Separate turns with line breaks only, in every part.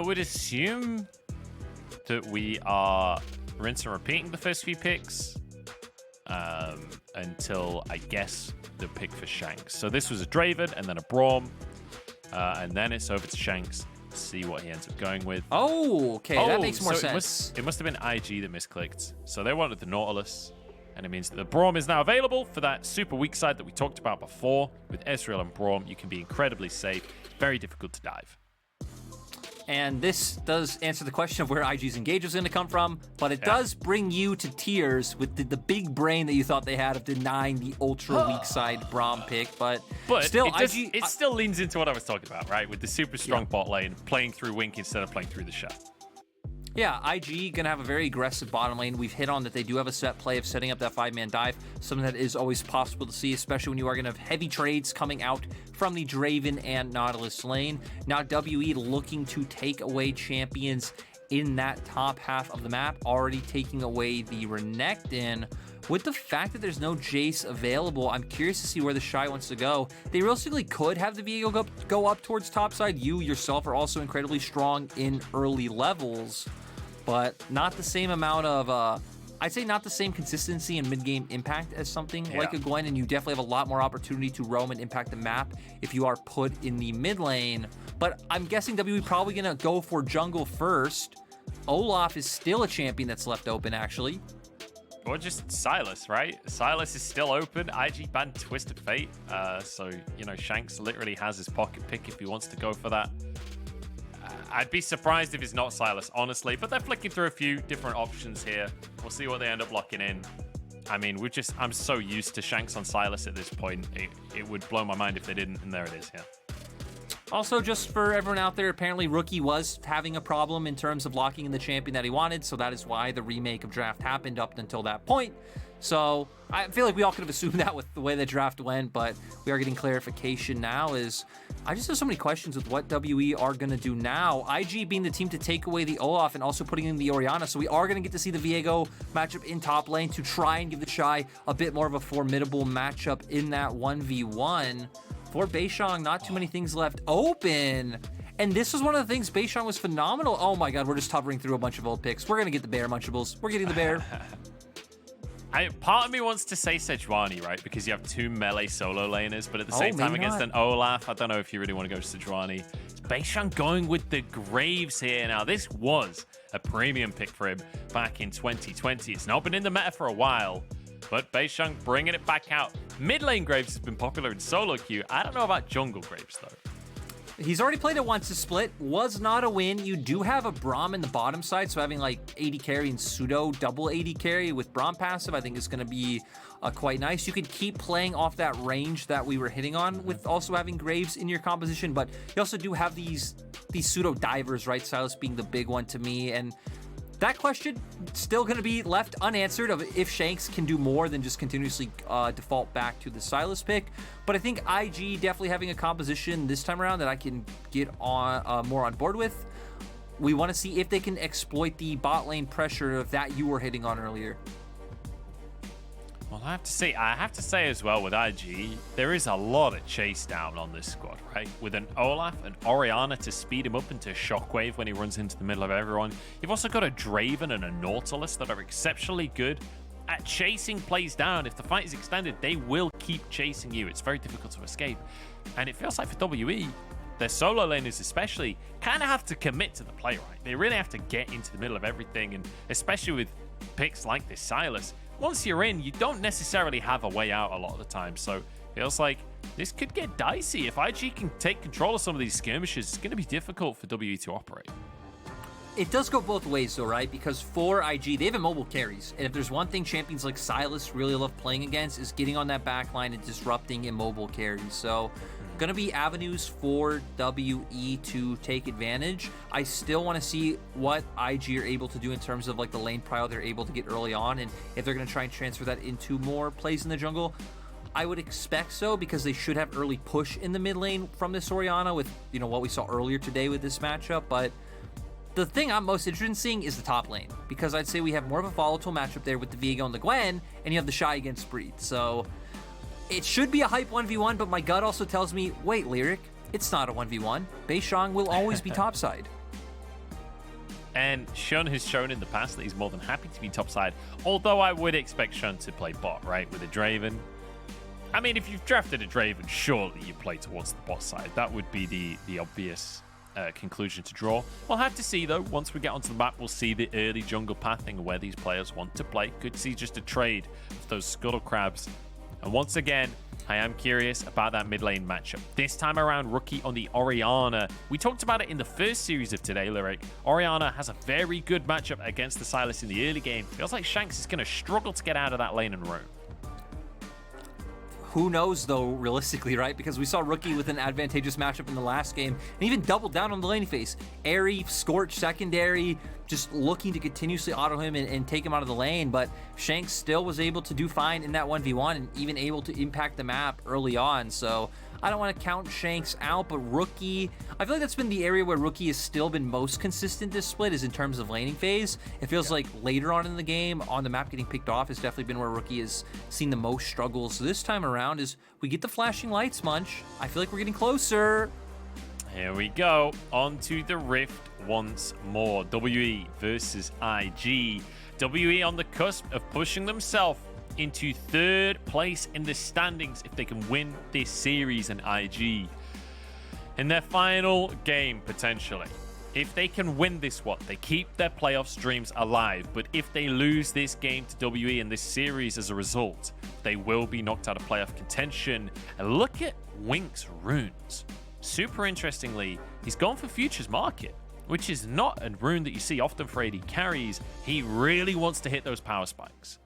would assume that we are rinse and repeating the first few picks until, I guess, the pick for Shanks. So this was a Draven and then a Braum, and then it's over to Shanks to see what he ends up going with.
Oh, okay, that makes more sense.
It must have been IG that misclicked. So they wanted the Nautilus, and it means that the Braum is now available for that super weak side that we talked about before. With Ezreal and Braum, you can be incredibly safe, very difficult to dive.
And this does answer the question of where IG's engage is going to come from, but it does bring you to tears with the big brain that you thought they had of denying the ultra weak side Braum pick. But still,
it still leans into what I was talking about, right? With the super strong bot lane, playing through Wink instead of playing through TheShy.
Yeah, IG going to have a very aggressive bottom lane. We've hit on that they do have a set play of setting up that 5-man dive, something that is always possible to see, especially when you are going to have heavy trades coming out from the Draven and Nautilus lane. Now WE looking to take away champions in that top half of the map, already taking away the Renekton. With the fact that there's no Jace available, I'm curious to see where TheShy wants to go. They realistically could have the Viego go up towards topside. You yourself are also incredibly strong in early levels, but not the same amount of, I'd say not the same consistency and mid-game impact as something like a Gwen, and you definitely have a lot more opportunity to roam and impact the map if you are put in the mid lane. But I'm guessing WE probably going to go for jungle first. Olaf is still a champion that's left open, actually.
Or just Sylas, right? Sylas is still open. IG banned Twisted Fate. So, you know, Shanks literally has his pocket pick if he wants to go for that. I'd be surprised if it's not Sylas, honestly. But they're flicking through a few different options here. We'll see what they end up locking in. I mean, I'm so used to Shanks on Sylas at this point. It would blow my mind if they didn't, and there it is, yeah.
Also, just for everyone out there, apparently Rookie was having a problem in terms of locking in the champion that he wanted, so that is why the remake of Draft happened up until that point. So I feel like we all could have assumed that with the way the draft went, but we are getting clarification now. I just have so many questions with what WE are going to do now. IG being the team to take away the Olaf and also putting in the Orianna, so we are going to get to see the Viego matchup in top lane to try and give TheShy a bit more of a formidable matchup in that 1v1. For Beishang, not too many things left open. And this was one of the things, Beishang was phenomenal. Oh my god, we're just hovering through a bunch of old picks. We're going to get the bear, Munchables. We're getting the bear.
Part of me wants to say Sejuani, right? Because you have two melee solo laners, but at the same time against an Olaf, I don't know if you really want to go Sejuani. It's Beishang going with the Graves here. Now, this was a premium pick for him back in 2020. It's not been in the meta for a while, but Beishang bringing it back out. Mid lane Graves has been popular in solo queue. I don't know about jungle Graves, though.
He's already played it once. To split was not a win. You do have a Braum in the bottom side, so having like AD carry and pseudo double AD carry with Braum passive, I think is going to be quite nice. You could keep playing off that range that we were hitting on with also having Graves in your composition, but you also do have these pseudo divers, right? Sylas being the big one to me, and that question still going to be left unanswered of if Shanks can do more than just continuously default back to the Sylas pick. But I think IG definitely having a composition this time around that I can get on more on board with. We want to see if they can exploit the bot lane pressure that you were hitting on earlier.
Well, I have to say as well with IG, there is a lot of chase down on this squad, right? With an Olaf and Orianna to speed him up into Shockwave when he runs into the middle of everyone. You've also got a Draven and a Nautilus that are exceptionally good at chasing plays down. If the fight is extended, they will keep chasing you. It's very difficult to escape. And it feels like for WE, their solo laners especially kind of have to commit to the play, right? They really have to get into the middle of everything, and especially with picks like this Sylas, once you're in, you don't necessarily have a way out a lot of the time. So it feels like this could get dicey. If IG can take control of some of these skirmishes, it's going to be difficult for WE to operate.
It does go both ways though, right? Because for IG, they have immobile carries. And if there's one thing champions like Sylas really love playing against, is getting on that back line and disrupting immobile carries. So going to be avenues for WE to take advantage. I still want to see what IG are able to do in terms of like the lane prio they're able to get early on, and if they're going to try and transfer that into more plays in the jungle. I would expect so, because they should have early push in the mid lane from this Orianna with, you know, what we saw earlier today with this matchup. But the thing I'm most interested in seeing is the top lane, because I'd say we have more of a volatile matchup there with the Viego and the Gwen, and you have the TheShy against Breed. So it should be a hype 1v1, but my gut also tells me, wait, Lyric, it's not a 1v1. Beishang will always be topside.
And Shun has shown in the past that he's more than happy to be topside, although I would expect Shun to play bot, right, with a Draven. I mean, if you've drafted a Draven, surely you play towards the bot side. That would be the obvious conclusion to draw. We'll have to see, though. Once we get onto the map, we'll see the early jungle pathing and where these players want to play. Could see just a trade of those Scuttle Crabs. And once again, I am curious about that mid lane matchup. This time around, Rookie on the Orianna. We talked about it in the first series of today, Lyric. Orianna has a very good matchup against the Sylas in the early game. Feels like Shanks is going to struggle to get out of that lane and roam.
Who knows, though, realistically, right? Because we saw Rookie with an advantageous matchup in the last game and even doubled down on the laning phase. Airy, Scorch secondary, just looking to continuously auto him and take him out of the lane. But Shanks still was able to do fine in that 1v1 and even able to impact the map early on. So I don't want to count Shanks out, but Rookie, I feel like that's been the area where Rookie has still been most consistent this split is in terms of laning phase. It feels like later on in the game, on the map getting picked off has definitely been where Rookie has seen the most struggles. So this time around is we get the flashing lights, Munch. I feel like we're getting closer.
Here we go. On to the Rift once more. WE versus IG. WE on the cusp of pushing themselves into third place in the standings if they can win this series, and IG in their final game potentially. If they can win this one, they keep their playoff dreams alive. But if they lose this game to WE in this series as a result, they will be knocked out of playoff contention. And look at Wink's runes. Super interestingly, he's gone for Futures Market, which is not a rune that you see often for AD carries. He really wants to hit those power spikes.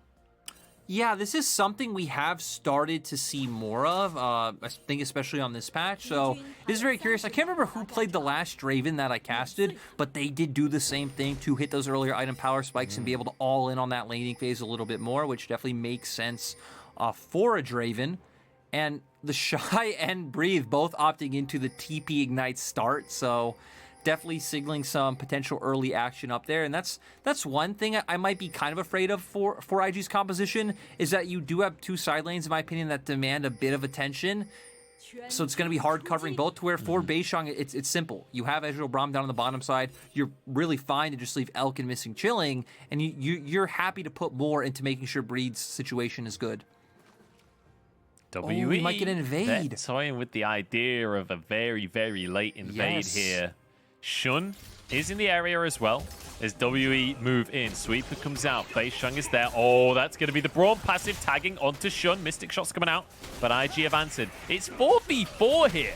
Yeah, this is something we have started to see more of, I think especially on this patch, so it is very curious. I can't remember who played the last Draven that I casted, but they did do the same thing to hit those earlier item power spikes and be able to all in on that laning phase a little bit more, which definitely makes sense for a Draven. And TheShy and Breathe both opting into the TP Ignite start, so definitely signaling some potential early action up there. And that's one thing I might be kind of afraid of for IG's composition, is that you do have two side lanes, in my opinion, that demand a bit of attention. So it's going to be hard covering both, to where for Beishang, it's simple. You have Ezreal Braum down on the bottom side. You're really fine to just leave Elk and Missing chilling, and you're happy to put more into making sure Breed's situation is good.
WE
might get an invade.
They're toying with the idea of a very, very late invade here. Shun is in the area as well as WE move in. Sweeper comes out. Beishang is there. Oh, that's going to be the Braum passive tagging onto Shun. Mystic Shot's coming out, but IG have answered. It's 4v4 here.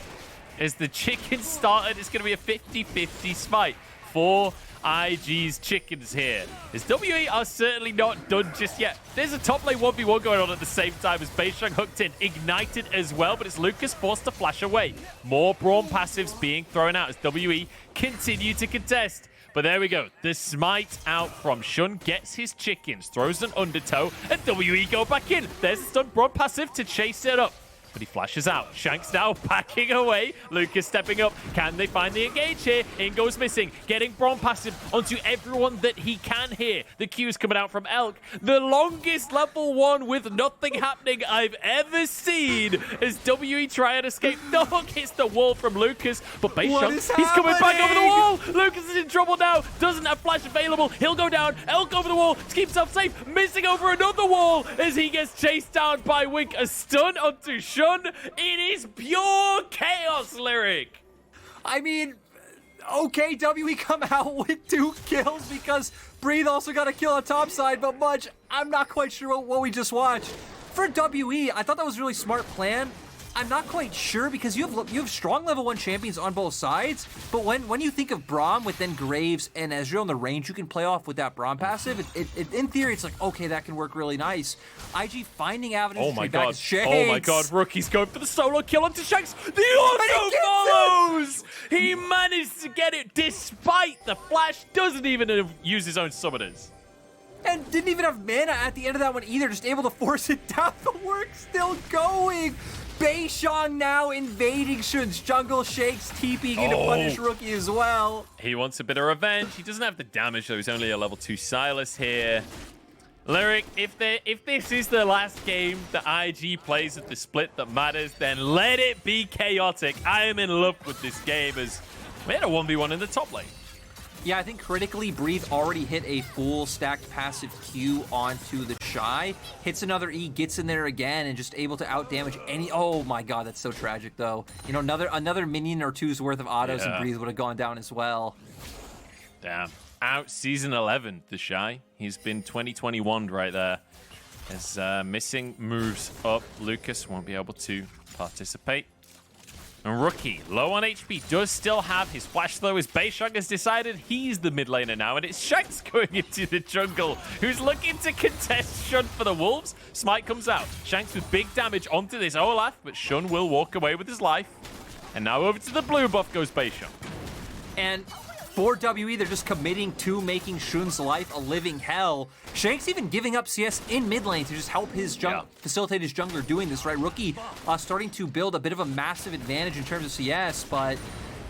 As the chicken started, it's going to be a 50-50 smite for IG's chickens here. As WE are certainly not done just yet. There's a top lane 1v1 going on at the same time as Beishang hooked in. Ignited as well, but it's Lucas forced to flash away. More Braum passives being thrown out as WE continue to contest. But there we go. The smite out from Shun gets his chickens, throws an undertow, and WE go back in. There's a stun Braum passive to chase it up. But he flashes out. Shanks now backing away. Lucas stepping up. Can they find the engage here? In goes Missing. Getting Braum passive onto everyone that he can here. The Q's coming out from Elk. The longest level 1 with nothing happening I've ever seen as WE try and escape. The hook hits the wall from Lucas. But Beishang, he's coming back over the wall. Lucas is in trouble now. Doesn't have flash available. He'll go down. Elk over the wall to keep himself safe. Missing over another wall as he gets chased down by Wink. A stun onto Shun. It is pure chaos, Lyric.
I mean, okay, WE come out with 2 kills because Breathe also got a kill on top side, but Mudge, I'm not quite sure what we just watched. For WE, I thought that was a really smart plan. I'm not quite sure because you have strong level 1 champions on both sides, but when you think of Braum with then Graves and Ezreal in the range you can play off with that Braum passive, in theory it's like, okay, that can work really nice. IG finding avenues to take back Shanks.
Oh my god, Rookie's going for the solo kill onto Shanks. The auto follows! He managed to get it despite the flash doesn't even use his own summoners.
And didn't even have mana at the end of that one either, just able to force it down. The work still going. Beishang now invading Shun's jungle. Shakes TPing in to punish Rookie as well.
He wants a bit of revenge. He doesn't have the damage though. He's only a level 2 Sylas here. Lyric, if this is the last game that IG plays at the split that matters, then let it be chaotic. I am in love with this game as we had a 1v1 in the top lane.
Yeah, I think critically, Breathe already hit a full stacked passive Q onto the TheShy. Hits another E, gets in there again, and just able to outdamage any... Oh my god, that's so tragic, though. You know, another minion or two's worth of autos and Breathe would have gone down as well.
Damn. Out season 11, TheShy. He's been 2021 right there. As missing moves up, Lucas won't be able to participate. And Rookie, low on HP, does still have his flash, though, as Beishang has decided he's the mid laner now, and it's Shanks going into the jungle, who's looking to contest Shun for the Wolves. Smite comes out. Shanks with big damage onto this Olaf, but Shun will walk away with his life. And now over to the blue buff goes Beishang.
And for WE, they're just committing to making Shun's life a living hell. Shanks even giving up CS in mid lane to just help his facilitate his jungler doing this, right? Rookie starting to build a bit of a massive advantage in terms of CS, but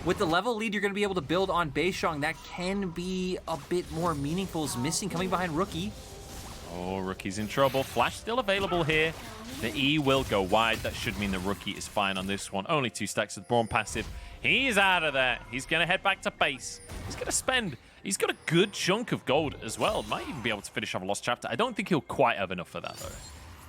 with the level lead you're going to be able to build on Beishang, that can be a bit more meaningful. Is missing coming behind Rookie.
Oh, Rookie's in trouble. Flash still available here. The E will go wide. That should mean the Rookie is fine on this one. Only 2 stacks of Braum passive. He's out of there. He's going to head back to base. He's going to spend... He's got a good chunk of gold as well. Might even be able to finish off a Lost Chapter. I don't think he'll quite have enough for that, though.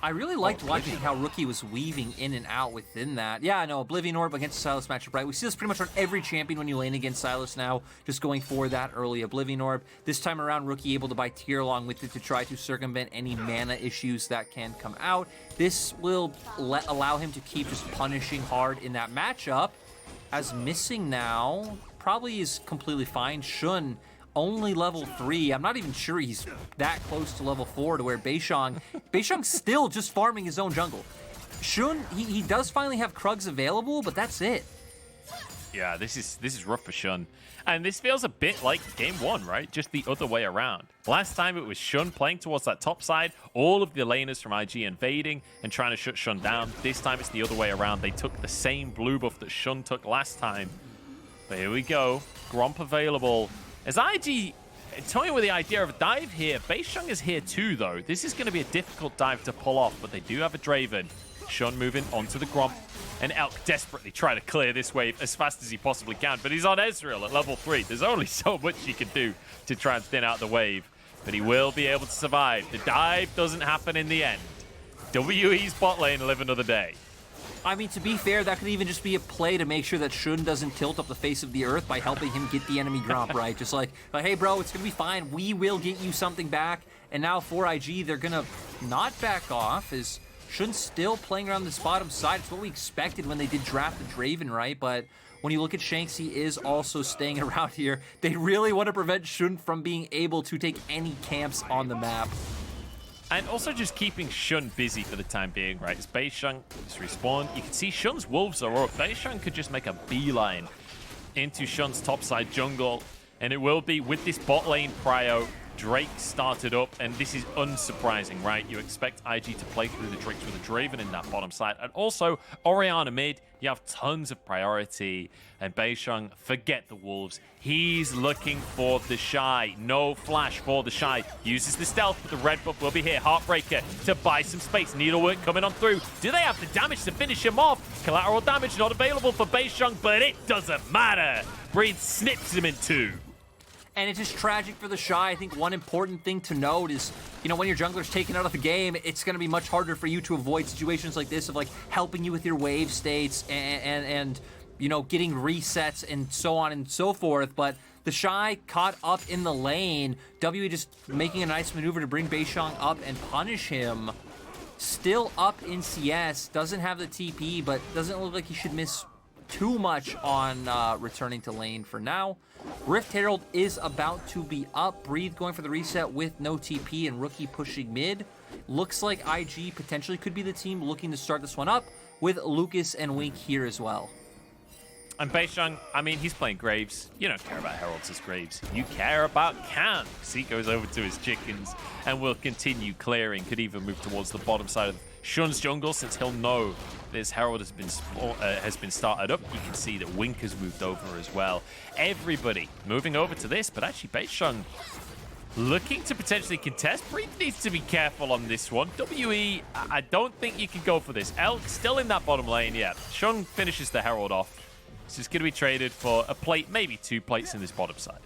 I really liked watching how Rookie was weaving in and out within that. Yeah, I know, Oblivion Orb against the Sylas matchup, right? We see this pretty much on every champion when you lane against Sylas now, just going for that early Oblivion Orb. This time around, Rookie able to buy tier along with it to try to circumvent any mana issues that can come out. This will allow him to keep just punishing hard in that matchup. As missing now, probably is completely fine. Shun, only level 3. I'm not even sure he's that close to level 4 to where Beishang's still just farming his own jungle. Shun, he does finally have Krugs available, but that's it.
Yeah, this is rough for Shun. And this feels a bit like game 1, right? Just the other way around. Last time it was Shun playing towards that top side, all of the laners from IG invading and trying to shut Shun down. This time it's the other way around. They took the same blue buff that Shun took last time. But here we go. Gromp available. As IG toying with the idea of a dive here, Beishang is here too, though. This is going to be a difficult dive to pull off, but they do have a Draven. Shun moving onto the Gromp. And Elk desperately trying to clear this wave as fast as he possibly can, but he's on Ezreal at level 3. There's only so much he can do to try and thin out the wave, but he will be able to survive. The dive doesn't happen in the end. WE's bot lane live another day.
I mean, to be fair, that could even just be a play to make sure that Shun doesn't tilt up the face of the earth by helping him get the enemy Gromp, right? Just like, hey, bro, it's going to be fine. We will get you something back. And now for IG, they're going to not back off as Shun's still playing around this bottom side. It's what we expected when they did draft the Draven, right? But when you look at Shanks, he is also staying around here. They really want to prevent Shun from being able to take any camps on the map.
And also just keeping Shun busy for the time being, right? As Beishang is respawned, you can see Shun's wolves are up. Beishang could just make a beeline into Shun's topside jungle, and it will be with this bot lane prio. Drake started up, and this is unsurprising, right? You expect IG to play through the Drakes with a Draven in that bottom side. And also, Orianna mid, you have tons of priority. And Beishang, forget the wolves. He's looking for TheShy. No flash for TheShy. Uses the stealth, but the red buff will be here. Heartbreaker to buy some space. Needlework coming on through. Do they have the damage to finish him off? Collateral damage not available for Beishang, but it doesn't matter. Breathe snips him in 2.
And it's just tragic for TheShy. I think one important thing to note is, you know, when your jungler's taken out of the game, it's going to be much harder for you to avoid situations like this of, like, helping you with your wave states and you know, getting resets and so on and so forth. But TheShy caught up in the lane. WE just making a nice maneuver to bring Beishang up and punish him. Still up in CS. Doesn't have the TP, but doesn't look like he should miss too much on returning to lane for now. Rift Herald is about to be up. Breathe going for the reset with no TP and Rookie pushing mid. Looks like IG potentially could be the team looking to start this one up with Lucas and Wink here as well.
And Beishang, I mean, he's playing Graves. You don't care about Heralds as Graves. You care about Can. He goes over to his chickens and will continue clearing. Could even move towards the bottom side of Shun's jungle since he'll know this Herald has been started up. You can see that Wink has moved over as well. Everybody moving over to this, but actually Beishang looking to potentially contest. Breathe needs to be careful on this one. WE, I don't think you can go for this. Elk still in that bottom lane. Yeah, Shun finishes the Herald off. This is going to be traded for a plate, maybe 2 plates in this bottom side.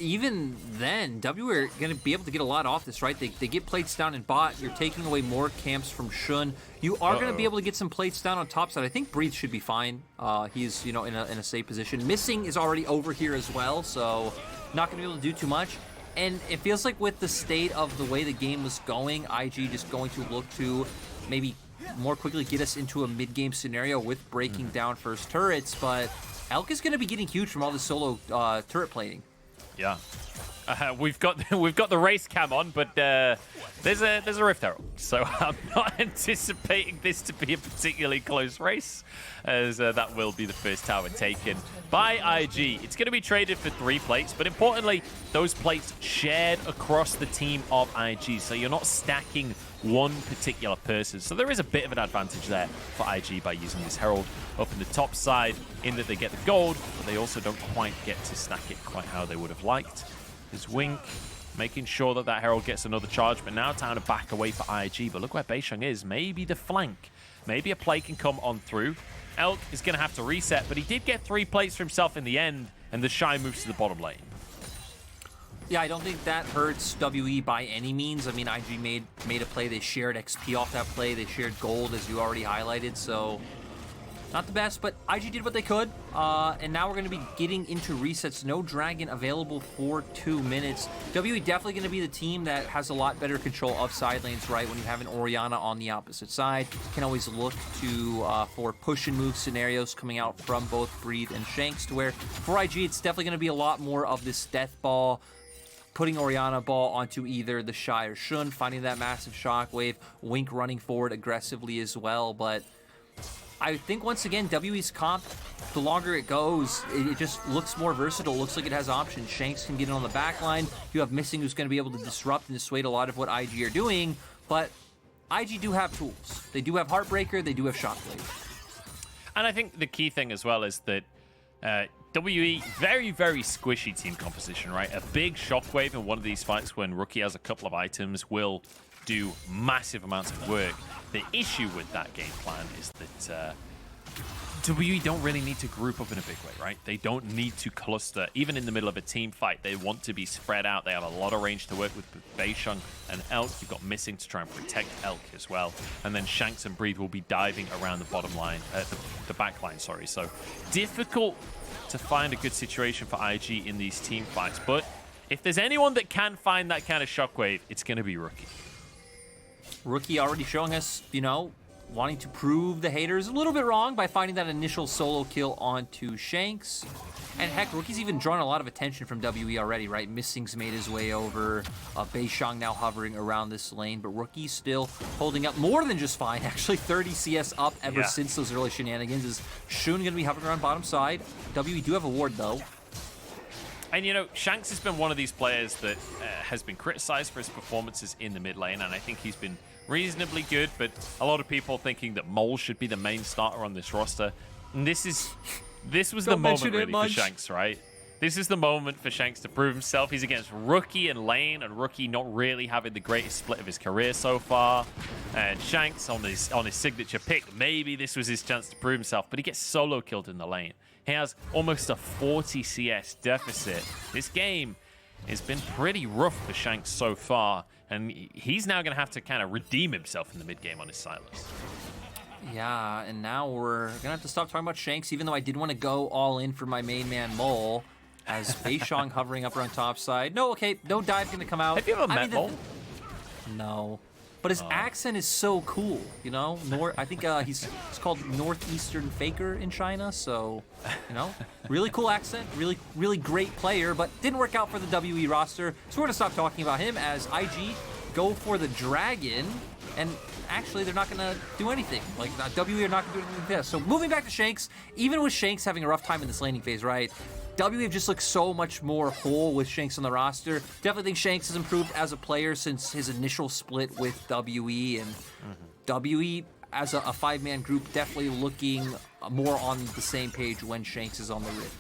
even then, W are going to be able to get a lot off this, right? They get plates down in bot. You're taking away more camps from Shun. You are going to be able to get some plates down on top side. I think Breathe should be fine. He's, you know, in a safe position. Missing is already over here as well, so not going to be able to do too much. And it feels like with the state of the way the game was going, IG just going to look to maybe more quickly get us into a mid-game scenario with breaking down first turrets, but Elk is going to be getting huge from all this solo turret plating.
Yeah. We've got the race cam on, but there's a Rift Herald, so I'm not anticipating this to be a particularly close race, as that will be the first tower taken by IG. It's going to be traded for 3 plates, but importantly, those plates shared across the team of IG, so you're not stacking one particular person. So there is a bit of an advantage there for IG by using this Herald up in the top side, in that they get the gold, but they also don't quite get to stack it quite how they would have liked. There's Wink making sure that that Herald gets another charge, but now time to back away for IG. But look where Beishang is. Maybe the flank. Maybe a play can come on through. Elk is going to have to reset, but he did get 3 plates for himself in the end, and TheShy moves to the bottom lane.
Yeah, I don't think that hurts WE by any means. I mean, IG made a play. They shared XP off that play. They shared gold, as you already highlighted, so not the best, but IG did what they could. And now we're going to be getting into resets. No Dragon available for 2 minutes. WE definitely going to be the team that has a lot better control of side lanes, right? When you have an Orianna on the opposite side, can always look to for push and move scenarios coming out from both Breathe and Shanks, to where for IG, it's definitely going to be a lot more of this death ball, putting Orianna ball onto either TheShy or Shun, finding that massive shockwave, Wink running forward aggressively as well, but I think, once again, WE's comp, the longer it goes, it just looks more versatile. Looks like it has options. Shanks can get in on the back line. You have Missing, who's going to be able to disrupt and dissuade a lot of what IG are doing, but IG do have tools. They do have Heartbreaker. They do have Shockwave.
And I think the key thing as well is that WE, very, very squishy team composition, right? A big Shockwave in one of these fights when Rookie has a couple of items will do massive amounts of work. The issue with that game plan is that WE don't really need to group up in a big way, right? They don't need to cluster. Even in the middle of a team fight, they want to be spread out. They have a lot of range to work with Beishang and Elk. You've got Missing to try and protect Elk as well. And then Shanks and Breathe will be diving around the bottom line, the back line, sorry. So difficult to find a good situation for IG in these team fights. But if there's anyone that can find that kind of shockwave, it's going to be Rookie.
Rookie already showing us, you know, wanting to prove the haters a little bit wrong by finding that initial solo kill onto Shanks. And heck, Rookie's even drawn a lot of attention from WE already, right? Missing's made his way over. Beishang now hovering around this lane, but Rookie's still holding up more than just fine. Actually, 30 CS up ever since those early shenanigans. Is Shun going to be hovering around bottom side? WE do have a ward, though.
And, you know, Shanks has been one of these players that has been criticized for his performances in the mid lane, and I think he's been reasonably good, but a lot of people thinking that Mole should be the main starter on this roster. And this was the moment really for Shanks, right? This is the moment for Shanks to prove himself. He's against Rookie and lane, and Rookie not really having the greatest split of his career so far. And Shanks on his signature pick, maybe this was his chance to prove himself, but he gets solo killed in the lane. He has almost a 40 CS deficit. This game has been pretty rough for Shanks so far, and he's now going to have to kind of redeem himself in the mid game on his Sylas.
Yeah, and now we're going to have to stop talking about Shanks, even though I did want to go all in for my main man, Mole, as Beishang hovering up around top side. No, okay, no dive going to come out.
Have you ever met Mole?
No. But his accent is so cool, you know? I think he's called Northeastern Faker in China, so, you know, really cool accent, really great player, but didn't work out for the WE roster. So we're going to stop talking about him as IG go for the Dragon, and actually they're not going to do anything. Like, WE are not going to do anything like this. So moving back to Shanks, even with Shanks having a rough time in this laning phase, right? WE just looks so much more whole with Shanks on the roster. Definitely think Shanks has improved as a player since his initial split with WE, and WE as a 5-man group definitely looking more on the same page when Shanks is on the Rift.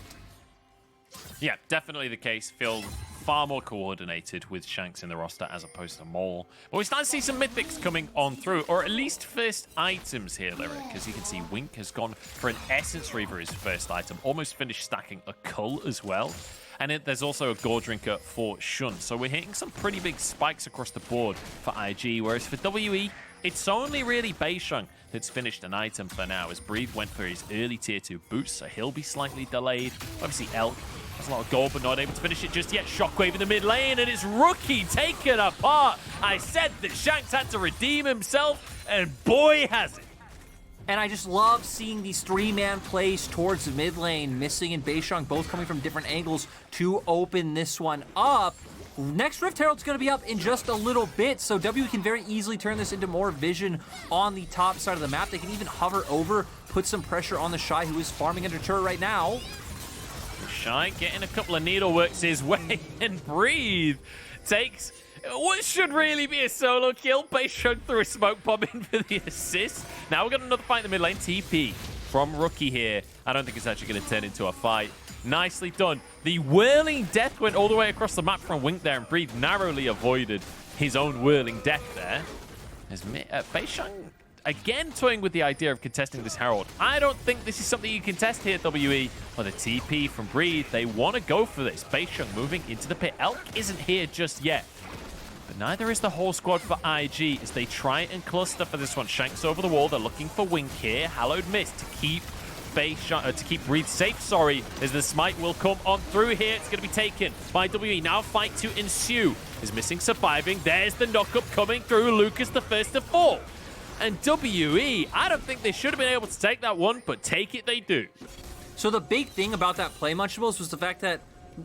Yeah, definitely the case. Feel far more coordinated with Shanks in the roster as opposed to Mole. But we start to see some mythics coming on through, or at least first items here, Lyric. As you can see, Wink has gone for an Essence Reaver, his first item. Almost finished stacking a Cull as well. And there's also a Gore Drinker for Shun. So we're hitting some pretty big spikes across the board for IG, whereas for WE, it's only really Beishang that's finished an item for now, as Breathe went for his early tier 2 boost, so he'll be slightly delayed. Obviously, Elk has a lot of gold, but not able to finish it just yet. Shockwave in the mid lane, and it's Rookie taken apart. I said that Shanks had to redeem himself, and boy, has it.
And I just love seeing these 3-man plays towards the mid lane, Missing and Beishang both coming from different angles to open this one up. Next Rift Herald's going to be up in just a little bit, so W can very easily turn this into more vision on the top side of the map. They can even hover over, put some pressure on TheShy, who is farming under turret right now.
TheShy getting a couple of needleworks his way, and Breathe takes what should really be a solo kill. Beishang threw a smoke bomb in for the assist. Now we've got another fight in the mid lane. TP from Rookie here. I don't think it's actually going to turn into a fight. Nicely done. The whirling death went all the way across the map from Wink there, and Breathe narrowly avoided his own whirling death there. As Beishang again toying with the idea of contesting this Herald. I don't think this is something you contest here, WE. Or the TP from Breathe. They want to go for this. Beishang moving into the pit. Elk isn't here just yet. But neither is the whole squad for IG as they try and cluster for this one. Shanks over the wall. They're looking for Wink here. Hallowed Mist to keep to keep Breathe safe, as the smite will come on through here. It's going to be taken by WE. Now fight to ensue. Is Missing surviving. There's the knockup coming through. Lucas the first to fall. And WE, I don't think they should have been able to take that one, but take it they do.
So the big thing about that play, Munchables, was the fact that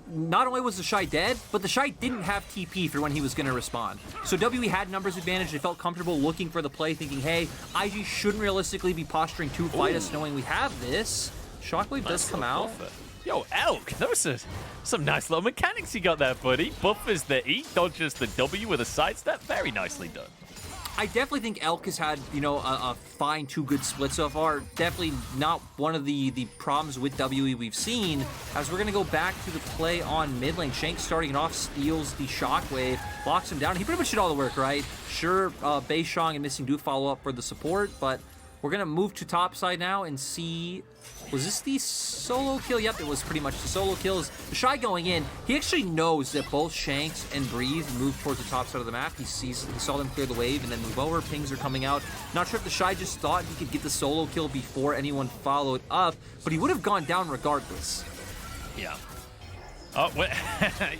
not only was TheShy dead, but TheShy didn't have TP for when he was going to respond. So WE had numbers advantage. They felt comfortable looking for the play, thinking, hey, IG shouldn't realistically be posturing to fight us, knowing we have this. Shockwave does come out.
Yo, Elk, those are some nice little mechanics you got there, buddy. Buffers the E, dodges the W with a sidestep. Very nicely done.
I definitely think Elk has had, you know, a fine 2 good split so far. Definitely not one of the problems with WE we've seen. As we're going to go back to the play on mid lane. Shanks starting it off, steals the Shockwave, locks him down. He pretty much did all the work, right? Sure, Beishang and Missing do follow up for the support, but we're going to move to top side now and see... Was this the solo kill? Yep, it was pretty much the solo kills. TheShy going in, he actually knows that both Shanks and Breathe move towards the top side of the map. He saw them clear the wave and then move over. Pings are coming out. Not sure if TheShy just thought he could get the solo kill before anyone followed up, but he would have gone down regardless.
Yeah. Oh, well,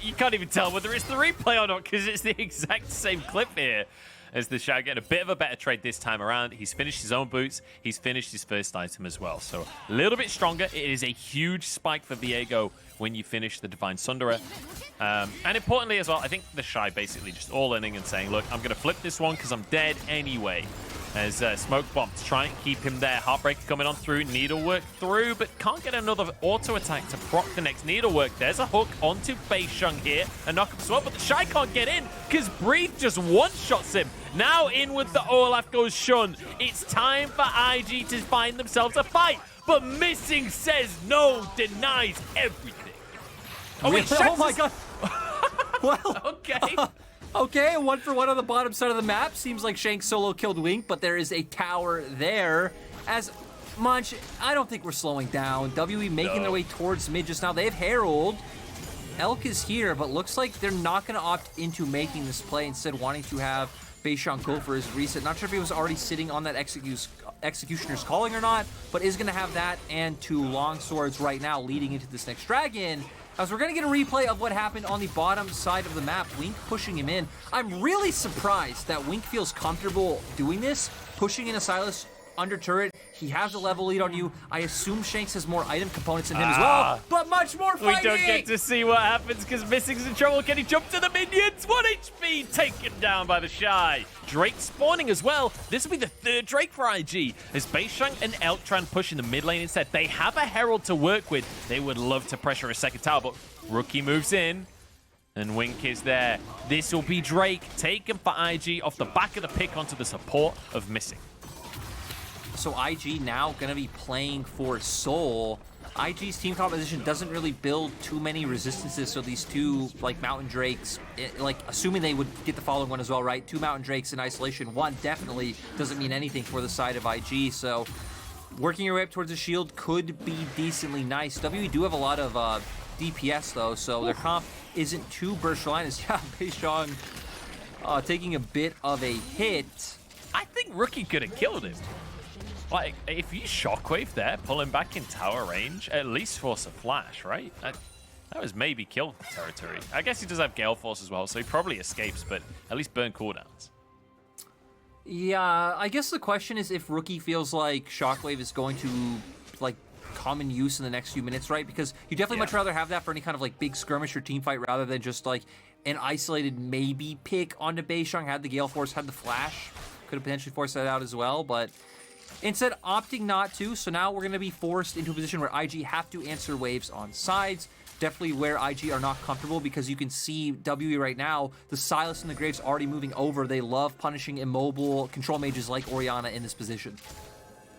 you can't even tell whether it's the replay or not because it's the exact same clip here. As TheShy getting a bit of a better trade this time around. He's finished his own boots. He's finished his first item as well. So a little bit stronger. It is a huge spike for Viego when you finish the Divine Sunderer. And importantly as well, I think TheShy basically just all-inning and saying, look, I'm going to flip this one because I'm dead anyway. As Smoke Bomb to try and keep him there. Heartbreaker coming on through. Needlework through, but can't get another auto attack to proc the next Needlework. There's a hook onto Beishang here. A knock-up as well, but TheShy can't get in because Breathe just one-shots him. Now in with the Olaf goes Shun. It's time for IG to find themselves a fight, but Missing says no, denies everything.
Oh, wait, oh my god. Well,
okay.
Okay, 1 for 1 on the bottom side of the map. Seems like Shanks solo killed Wink, but there is a tower there. As Munch, I don't think we're slowing down. WE making their way towards mid just now. They have Herald. Elk is here, but looks like they're not going to opt into making this play, instead wanting to have Beishang go for his reset. Not sure if he was already sitting on that Executioner's Calling or not, but is going to have that and 2 longswords right now leading into this next dragon. As we're going to get a replay of what happened on the bottom side of the map, Wink pushing him in. I'm really surprised that Wink feels comfortable doing this, pushing in a Sylas under turret. He has a level lead on you. I assume Shanks has more item components than him as well, but much more fighting!
We don't get to see what happens because Missing's in trouble. Can he jump to the minions? 1 HP taken down by TheShy. Drake spawning as well. This will be the 3rd Drake for IG as Beishang and Elk try and push in the mid lane instead. They have a Herald to work with. They would love to pressure a 2nd tower, but Rookie moves in. And Wink is there. This will be Drake taken for IG off the back of the pick onto the support of Missing.
So IG now going to be playing for Soul. IG's team composition doesn't really build too many resistances, so these 2, like, Mountain Drakes, like, assuming they would get the following one as well, right? 2 Mountain Drakes in isolation. 1 definitely doesn't mean anything for the side of IG, so working your way up towards the shield could be decently nice. WE do have a lot of DPS though, so their comp isn't too burst reliant. Yeah, Beishang taking a bit of a hit.
I think Rookie could have killed him. Like, if you Shockwave there, pull him back in tower range, at least force a flash, right? That was maybe kill territory. I guess he does have Gale Force as well, so he probably escapes, but at least burn cooldowns.
Yeah, I guess the question is if Rookie feels like Shockwave is going to, like, come in use in the next few minutes, right? Because you definitely much rather have that for any kind of, like, big skirmish or team fight rather than just, like, an isolated maybe pick onto Beishang. Had the Gale Force, had the flash. Could have potentially forced that out as well, but instead opting not to. So now we're going to be forced into a position where IG have to answer waves on sides. Definitely where IG are not comfortable because you can see WE right now, the Sylas and the Graves already moving over. They love punishing immobile control mages like Orianna in this position.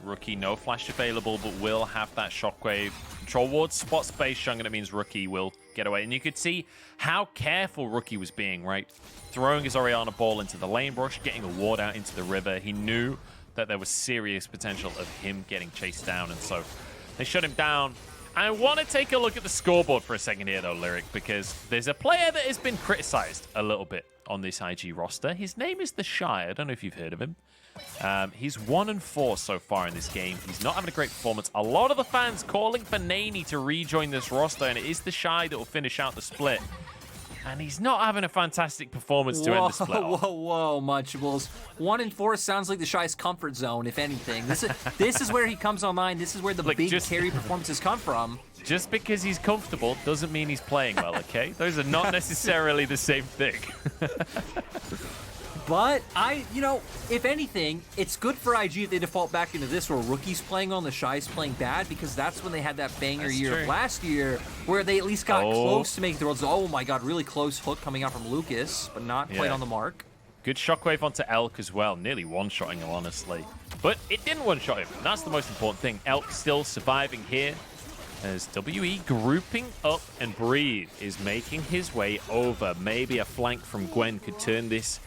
Rookie, no flash available, but will have that Shockwave. Control ward spots Beishang, and it means Rookie will get away. And you could see how careful Rookie was being, right? Throwing his Orianna ball into the lane brush, getting a ward out into the river. He knew that there was serious potential of him getting chased down, and so they shut him down. I want to take a look at the scoreboard for a second here, though, Lyric, because there's a player that has been criticized a little bit on this IG roster. His name is TheShy. I don't know if you've heard of him. He's 1-4 so far in this game. He's not having a great performance. A lot of the fans calling for Naney to rejoin this roster, and it is TheShy that will finish out the split. And he's not having a fantastic performance to end the split.
Whoa, Munchables. 1-4 sounds like TheShy's comfort zone, if anything. This is where he comes online. This is where the big carry performances come from.
Just because he's comfortable doesn't mean he's playing well, okay? Those are not necessarily the same thing.
But if anything, it's good for IG if they default back into this where Rookie's playing on, TheShy's playing bad, because that's when they had that banger year of last year where they at least got close to making the worlds. Oh my god, really close hook coming out from Lucas, but not quite on the mark. Good
Shockwave onto Elk as well, nearly one-shotting him, honestly. But it didn't one-shot him. That's the most important thing. Elk still surviving here. As WE grouping up and Breathe is making his way over. Maybe a flank from Gwen could turn this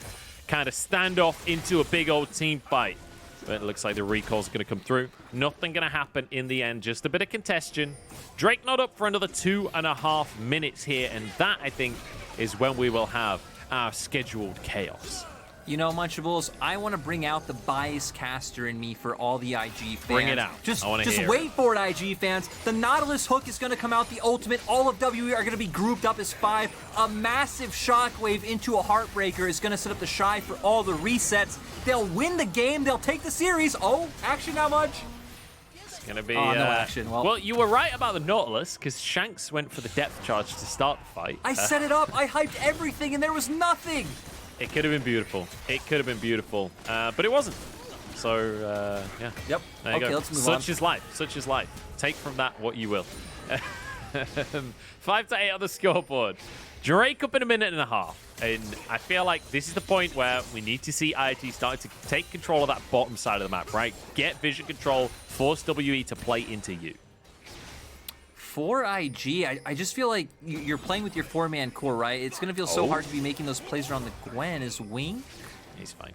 kind of standoff into a big old team fight. But it looks like the recall's going to come through. Nothing going to happen in the end. Just a bit of congestion. Drake not up for another 2.5 minutes here. And that, I think, is when we will have our scheduled chaos.
You know, Munchables, I want to bring out the bias caster in me for all the IG fans.
Bring it out.
Just wait for it, IG fans. The Nautilus hook is going to come out, the ultimate. All of WE are going to be grouped up as 5. A massive shockwave into a Heartbreaker is going to set up TheShy for all the resets. They'll win the game. They'll take the series. Oh, action not much.
It's going to be...
no action.
Well, you were right about the Nautilus, because Shanks went for the depth charge to start the fight.
I set it up. I hyped everything, and there was nothing.
It could have been beautiful. It could have been beautiful, but it wasn't. So, yeah.
Yep.
There you go.
Let's move on.
Such is life. Such is life. Take from that what you will. 5-8 on the scoreboard. Drake up in 1.5 minutes. And I feel like this is the point where we need to see IG starting to take control of that bottom side of the map, right? Get vision control, force WE to play into you.
For IG, I just feel like you're playing with your 4-man core, right? It's going to feel so hard to be making those plays around the Gwen. Is Wing?
He's fine.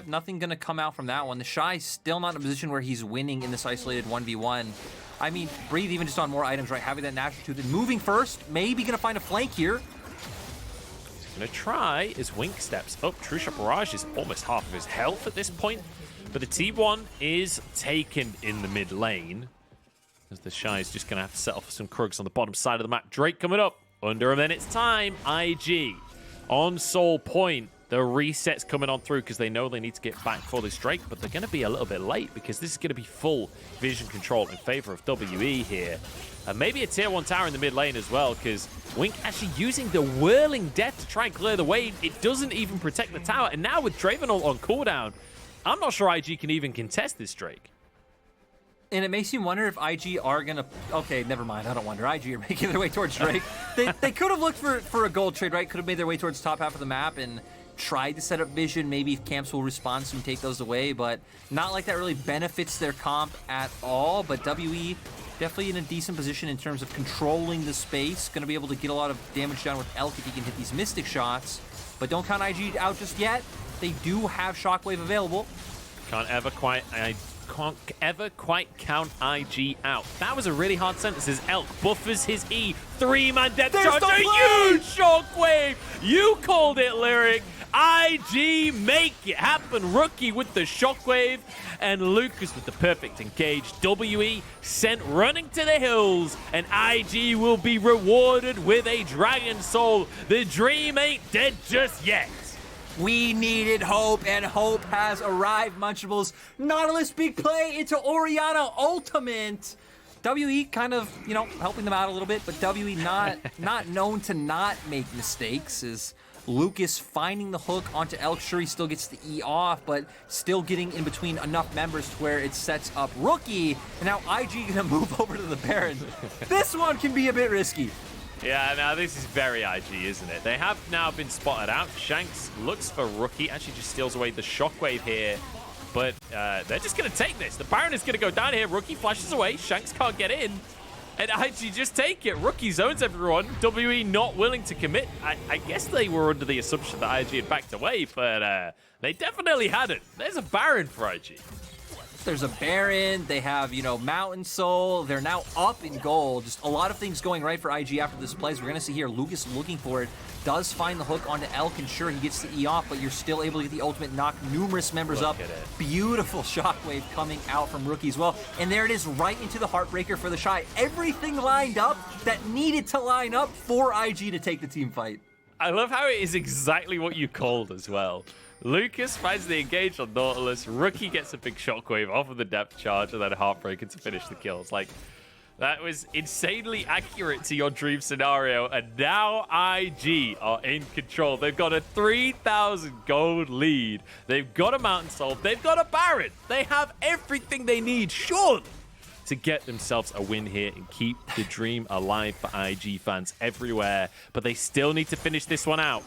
Nothing going to come out from that one. TheShy's still not in a position where he's winning in this isolated 1v1. I mean, Breathe even just on more items, right? Having that natural tooth and moving first, maybe going to find a flank here.
He's going to try as Wink steps up. True Shot Barrage is almost half of his health at this point. But the T1 is taken in the mid lane. As TheShy is just going to have to settle for some Krugs on the bottom side of the map. Drake coming up under 1 minute's time. IG on Soul Point. The reset's coming on through because they know they need to get back for this Drake, but they're going to be a little bit late because this is going to be full vision control in favor of WE here. And maybe a tier 1 tower in the mid lane as well, because Wink actually using the Whirling Death to try and clear the wave. It doesn't even protect the tower. And now with Draven on cooldown, I'm not sure IG can even contest this Drake.
And it makes you wonder if IG are going to... Okay, never mind. I don't wonder. IG are making their way towards Drake. They could have looked for a gold trade, right? Could have made their way towards the top half of the map and tried to set up vision. Maybe if camps will respond soon, take those away. But not like that really benefits their comp at all. But WE definitely in a decent position in terms of controlling the space. Going to be able to get a lot of damage done with Elk if he can hit these Mystic shots. But don't count IG out just yet. They do have Shockwave available.
Can't ever quite... can't ever quite count IG out. That was a really hard sentence as Elk buffers his E. 3-man death charge. A huge shockwave. You called it, Lyric. IG make it happen. Rookie with the shockwave and Lucas with the perfect engage. WE sent running to the hills and IG will be rewarded with a dragon soul. The dream ain't dead just yet.
We needed hope, and hope has arrived, Munchables. Nautilus big play into Orianna ultimate. WE kind of, you know, helping them out a little bit, but WE not known to not make mistakes. Is Lucas finding the hook onto Elk. Sure, he still gets the E off, but still getting in between enough members to where it sets up Rookie. And now IG gonna move over to the Baron. This one can be a bit risky.
Yeah, now this is very IG, isn't it? They have now been spotted out. Shanks looks for Rookie, actually just steals away the shockwave here. But they're just going to take this. The Baron is going to go down here. Rookie flashes away. Shanks can't get in. And IG just take it. Rookie zones everyone. WE not willing to commit. I guess they were under the assumption that IG had backed away, but they definitely hadn't. There's a Baron for IG.
There's a Baron, they have, you know, Mountain Soul. They're now up in gold. Just a lot of things going right for IG after this play. We're going to see here Lucas looking for it. Does find the hook onto Elk, and sure, he gets the E off, but you're still able to get the ultimate, knock numerous members up. Beautiful shockwave coming out from Rookie as well. And there it is, right into the Heartbreaker for TheShy. Everything lined up that needed to line up for IG to take the team fight.
I love how it is exactly what you called as well. Lucas finds the engage on Nautilus. Rookie gets a big shockwave off of the depth charge and then Heartbreaker to finish the kills. Like, that was insanely accurate to your dream scenario. And now IG are in control. They've got a 3,000 gold lead. They've got a Mountain Soul. They've got a Baron. They have everything they need, surely, to get themselves a win here and keep the dream alive for IG fans everywhere. But they still need to finish this one out.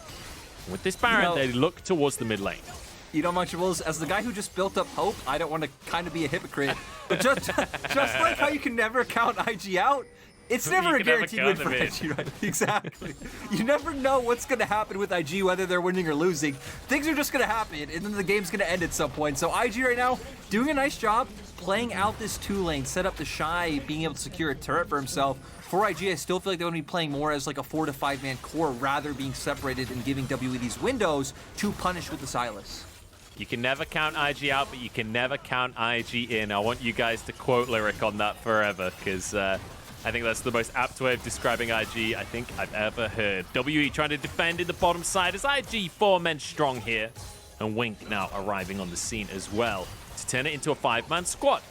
With this Baron, they look towards the mid lane.
You know, Munchables, as the guy who just built up hope, I don't want to kind of be a hypocrite, but just like how you can never count IG out, it's never a guaranteed win for IG, right? Exactly. You never know what's going to happen with IG, whether they're winning or losing. Things are just going to happen, and then the game's going to end at some point. So IG right now, doing a nice job playing out this 2-lane, set up TheShy, being able to secure a turret for himself. For IG, I still feel like they want to be playing more as like a 4 to 5 man core, rather being separated and giving WE these windows to punish with the Sylas.
You can never count IG out, but you can never count IG in. I want you guys to quote Lyric on that forever, because I think that's the most apt way of describing IG I think I've ever heard. WE trying to defend in the bottom side as IG 4 men strong here. And Wink now arriving on the scene as well to turn it into a 5-man squad.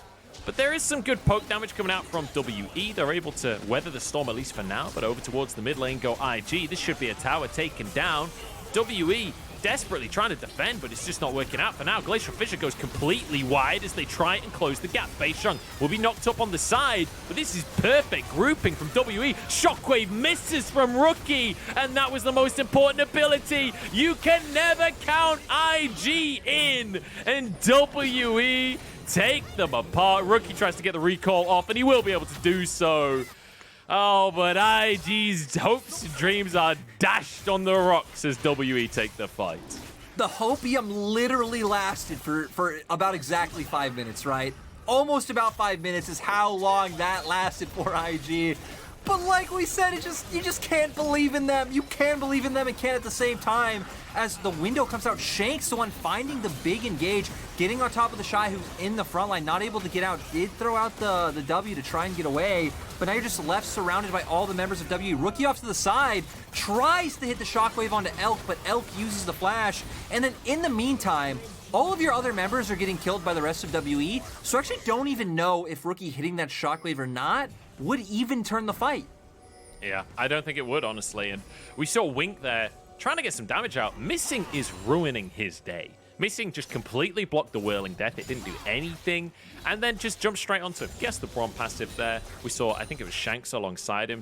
But there is some good poke damage coming out from WE. They're able to weather the storm, at least for now. But over towards the mid lane go IG. This should be a tower taken down. WE desperately trying to defend, but it's just not working out for now. Glacial Fissure goes completely wide as they try and close the gap. Beishang will be knocked up on the side, but this is perfect grouping from WE. Shockwave misses from Rookie, and that was the most important ability. You can never count IG in, and WE take them apart. Rookie tries to get the recall off, and he will be able to do so. Oh, but IG's hopes and dreams are dashed on the rocks as WE take the fight.
The hopium literally lasted for about exactly 5 minutes, right? Almost about 5 minutes is how long that lasted for IG. But like we said, you just can't believe in them. You can believe in them and can't at the same time. As the window comes out, Shanks, the one finding the big engage, getting on top of TheShy, who's in the front line, not able to get out, did throw out the W to try and get away, but now you're just left surrounded by all the members of W. Rookie off to the side, tries to hit the shockwave onto Elk, but Elk uses the flash, and then in the meantime, all of your other members are getting killed by the rest of WE, so I actually don't even know if Rookie hitting that shockwave or not would even turn the fight.
Yeah, I don't think it would, honestly, and we saw Wink there trying to get some damage out. Missing is ruining his day. Missing just completely blocked the Whirling Death. It didn't do anything. And then just jumped straight onto him. Guess the Braum passive there. We saw, I think it was Shanks alongside him.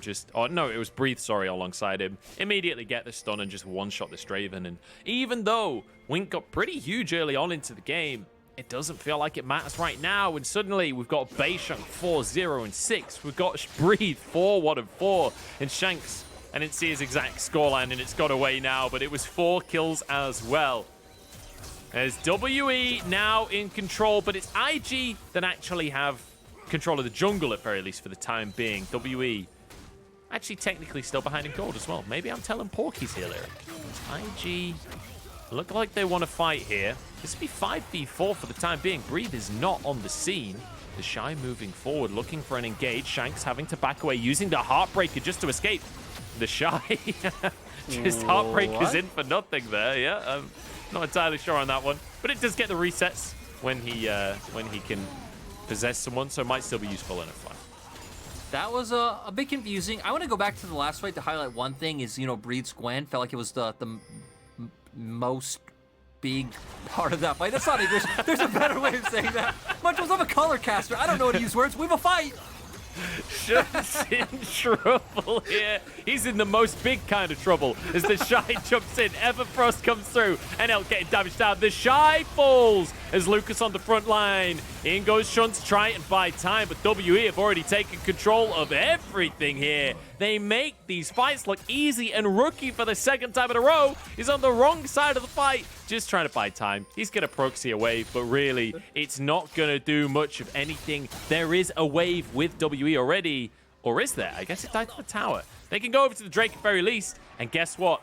No, it was Breathe, sorry, alongside him. Immediately get the stun and just one-shot this Draven. And even though Wink got pretty huge early on into the game, it doesn't feel like it matters right now. And suddenly we've got Beishang 4-0-6. We've got Breathe 4-1-4. And Shanks, I didn't see his exact scoreline and it's got away now, but it was 4 kills as well. As WE now in control, but it's IG that actually have control of the jungle at very least for the time being. WE actually technically still behind in gold as well. Maybe I'm telling Porky's here, Lyric. IG look like they want to fight here. This will be 5v4 for the time being. Breathe is not on the scene. TheShy moving forward, looking for an engage. Shanks having to back away, using the Heartbreaker just to escape. TheShy just Heartbreaker's in for nothing there. Yeah, I'm not entirely sure on that one, but it does get the resets when he can possess someone, so it might still be useful in a fight.
That was a bit confusing. I want to go back to the last fight to highlight one thing is, you know, Breed's Gwen felt like it was the most big part of that fight. That's not English. There's a better way of saying that. Munchables, I'm a color caster. I don't know how to use words. We have a fight.
Shanks in trouble here. He's in the most big kind of trouble as TheShy jumps in. Everfrost comes through and Elk getting damaged down. TheShy falls as Lucas on the front line. In goes Shun to try and buy time, but WE have already taken control of everything here. They make these fights look easy, and Rookie for the second time in a row is on the wrong side of the fight, just trying to buy time. He's going to proxy a wave, but really, it's not going to do much of anything. There is a wave with WE already, or is there? I guess it died to the tower. They can go over to the Drake at very least, and guess what?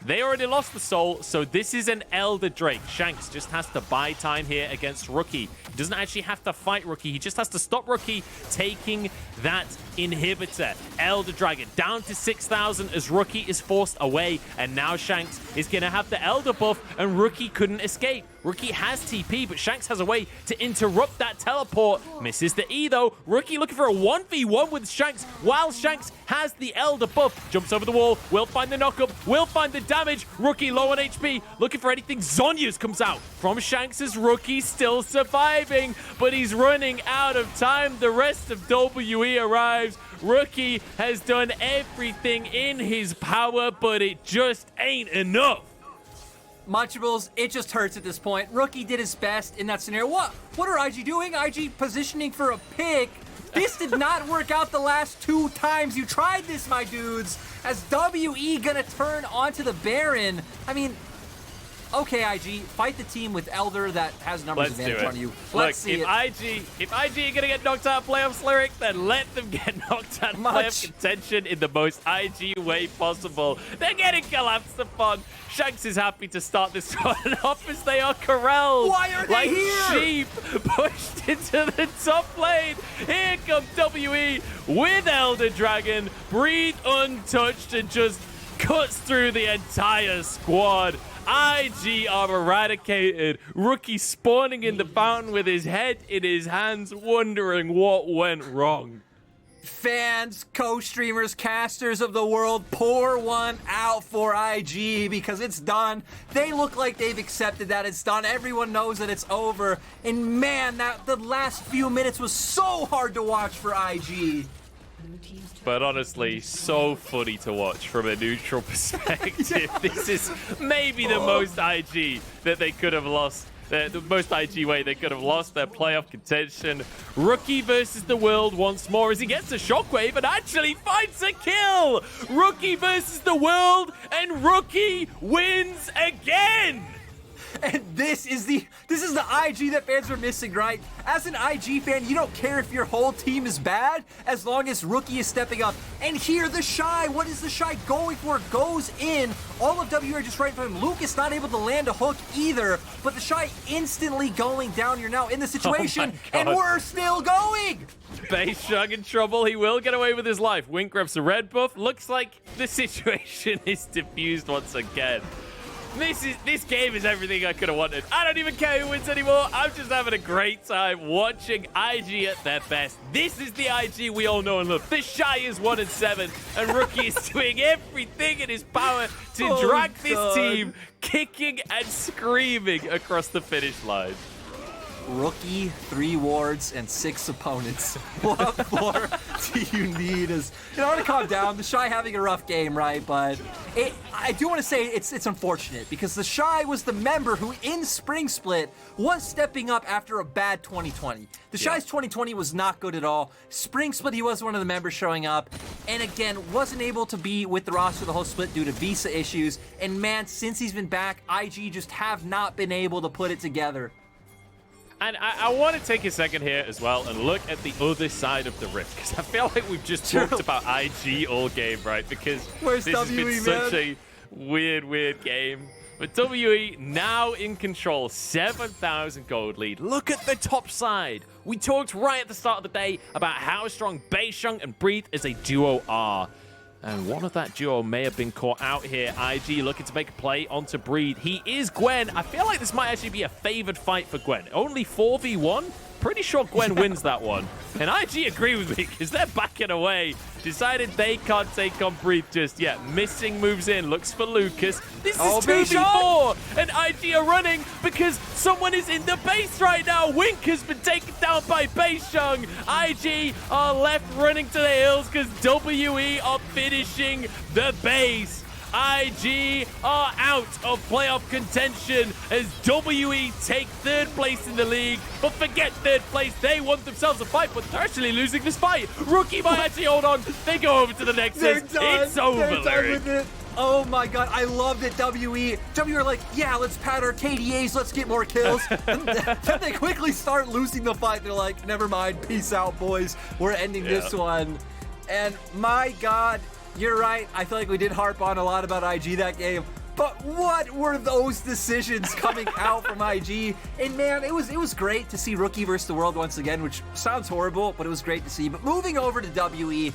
They already lost the soul, so this is an Elder Drake. Shanks just has to buy time here against Rookie. He doesn't actually have to fight Rookie. He just has to stop Rookie taking that inhibitor. Elder Dragon down to 6,000 as Rookie is forced away, and now Shanks is going to have the Elder buff, and Rookie couldn't escape. Rookie has TP, but Shanks has a way to interrupt that teleport. Misses the E, though. Rookie looking for a 1v1 with Shanks, while Shanks has the Elder buff. Jumps over the wall, will find the knockup, will find the damage. Rookie low on HP, looking for anything. Zhonya's comes out from Shanks as Rookie still surviving, but he's running out of time. The rest of WE arrives. Rookie has done everything in his power, but it just ain't enough.
Munchables, it just hurts at this point. Rookie did his best in that scenario. What are IG doing? IG positioning for a pick. This did not work out the last 2 times you tried this, my dudes. As WE gonna turn onto the Baron. I mean, okay, IG, fight the team with Elder that has numbers advantage on you. Let's see it.
If IG are going to get knocked out of playoffs, Lyric, then let them get knocked out of playoff contention in the most IG way possible. They're getting collapsed upon. Shanks is happy to start this one off as they are corralled.
Why are they here?
Sheep pushed into the top lane. Here comes WE with Elder Dragon. Breathe untouched and just cuts through the entire squad. IG are eradicated. Rookie spawning in the fountain with his head in his hands, wondering what went wrong.
Fans, co-streamers, casters of the world, pour one out for IG because it's done. They look like they've accepted that it's done. Everyone knows that it's over. And man, the last few minutes was so hard to watch for IG.
But honestly, so funny to watch from a neutral perspective. This is maybe the most IG that they could have lost. The most IG way they could have lost their playoff contention. Rookie versus the world once more as he gets a shockwave and actually finds a kill. Rookie versus the world, and Rookie wins again.
And this is the IG that fans were missing, right? As an IG fan, you don't care if your whole team is bad as long as Rookie is stepping up. And here, TheShy, what is TheShy going for? Goes in. All of WE are just right for him. Lucas not able to land a hook either, but TheShy instantly going down. You're now in the situation, and we're still going.
Beishang in trouble. He will get away with his life. Wink grabs the red buff. Looks like the situation is diffused once again. This game is everything I could have wanted. I don't even care who wins anymore. I'm just having a great time watching IG at their best. This is the IG we all know and love. TheShy is 1-7, and Rookie is doing everything in his power to drag this team kicking and screaming across the finish line.
rookie, 3 wards, and 6 opponents. What more do you need? Is in order to calm down. TheShy having a rough game, right? But I do want to say it's unfortunate because TheShy was the member who in Spring Split was stepping up after a bad 2020. TheShy's 2020 was not good at all. Spring Split, he was one of the members showing up, and again wasn't able to be with the roster the whole split due to visa issues. And man, since he's been back, IG just have not been able to put it together.
And I want to take a second here as well and look at the other side of the rift, because I feel like we've just talked about IG all game, right? Because
Where's
this
WE,
has been such a weird game. But WE now in control, 7,000 gold lead. Look at the top side. We talked right at the start of the day about how strong Beishang and Breathe as a duo are. And one of that duo may have been caught out here. IG looking to make a play onto Breed. He is Gwen. I feel like this might actually be a favored fight for Gwen. Only 4v1? Pretty sure Gwen wins that one. And IG agree with me because they're backing away. Decided they can't take on Breed just yet. Missing moves in. Looks for Lucas. This is 2v4. And IG are running because someone is in the base right now. Wink has been taken down by Beishang. IG are left running to the hills because WE are finishing the base. IG are out of playoff contention as WE take 3rd place in the league. But forget 3rd place, they want themselves a fight, but they're actually losing this fight. Rookie might actually hold on. They go over to the Nexus. It's over, Lyric.
Oh my god, I love that WE are like, yeah, let's pad our KDAs, let's get more kills. And then they quickly start losing the fight. They're like, never mind, peace out, boys. We're ending this one. And my god, you're right. I feel like we did harp on a lot about IG that game. But what were those decisions coming out from IG? And man, it was great to see Rookie versus the World once again, which sounds horrible, but it was great to see. But moving over to WE,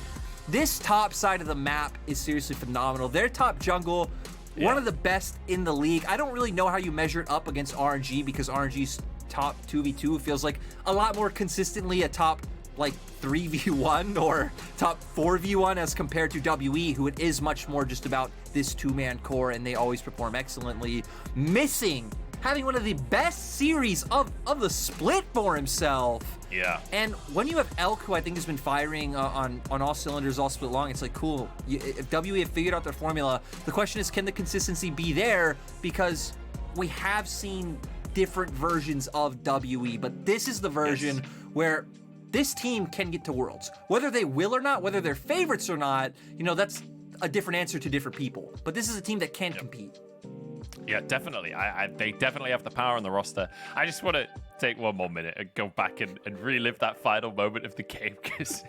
this top side of the map is seriously phenomenal. Their top jungle, one of the best in the league. I don't really know how you measure it up against RNG because RNG's top 2v2 feels like a lot more consistently a top like 3v1 or top 4v1 as compared to WE, who it is much more just about this 2-man core, and they always perform excellently. Missing having one of the best series of the split for himself.
Yeah.
And when you have Elk, who I think has been firing on all cylinders all split long, it's like, cool. If WE have figured out their formula, the question is, can the consistency be there? Because we have seen different versions of WE, but this is the version where this team can get to Worlds. Whether they will or not, whether they're favorites or not, you know, that's a different answer to different people. But this is a team that can compete.
Yeah, definitely. They definitely have the power on the roster. I just want to take one more minute and go back and relive that final moment of the game because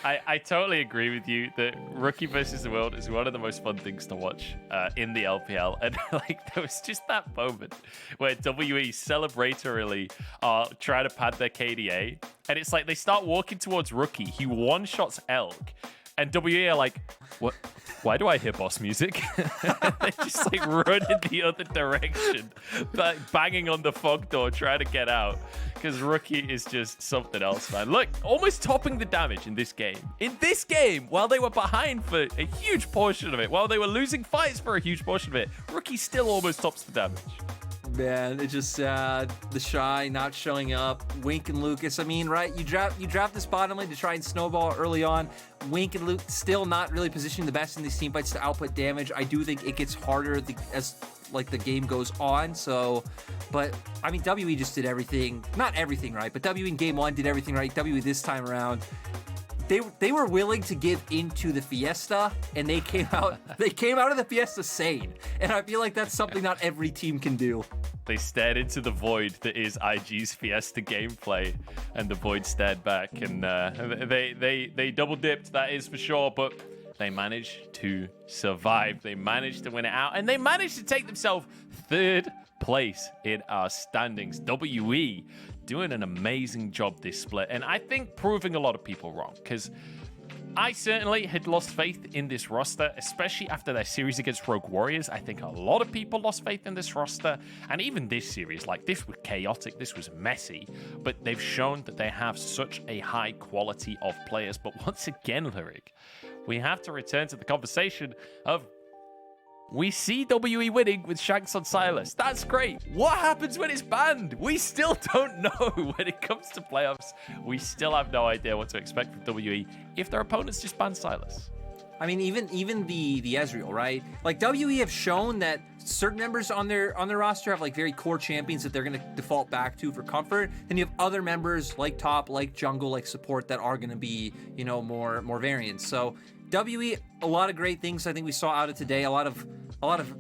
I totally agree with you that Rookie versus the World is one of the most fun things to watch in the LPL. And like there was just that moment where WE celebratorily are trying to pad their KDA. And it's like they start walking towards Rookie. He one-shots Elk. And WE are like, what? Why do I hear boss music? They just like run in the other direction, like banging on the fog door, trying to get out. Because Rookie is just something else, man. Look, almost topping the damage in this game. In this game, while they were behind for a huge portion of it, while they were losing fights for a huge portion of it, Rookie still almost tops the damage.
Man, it's just sad. TheShy not showing up. Wink and Lucas. I mean, right? You draft this bottom lane to try and snowball early on. Wink and Luke still not really positioning the best in these team fights to output damage. I do think it gets harder as like the game goes on. So, but I mean, WE just did everything. Not everything right, but WE in game 1 did everything right. WE this time around, they were willing to give into the Fiesta, and they came out of the Fiesta sane. And I feel like that's something not every team can do.
They stared into the void that is IG's Fiesta gameplay, and the void stared back, and they double dipped, that is for sure, but they managed to survive. They managed to win it out, and they managed to take themselves 3rd place in our standings. WE doing an amazing job this split, and I think proving a lot of people wrong, because I certainly had lost faith in this roster, especially after their series against Rogue Warriors. I think a lot of people lost faith in this roster, and even this series, like this was chaotic, this was messy, but they've shown that they have such a high quality of players. But once again, Lyric, we have to return to the conversation of We see WE winning with Shanks on Sylas. That's great. What happens when it's banned? We still don't know when it comes to playoffs. We still have no idea what to expect from WE if their opponents just ban Sylas.
I mean, even the Ezreal, right? Like, WE have shown that certain members on their roster have like very core champions that they're going to default back to for comfort. Then you have other members like top, like jungle, like support that are going to be, you know, more variants. So WE, a lot of great things I think we saw out of today. A lot of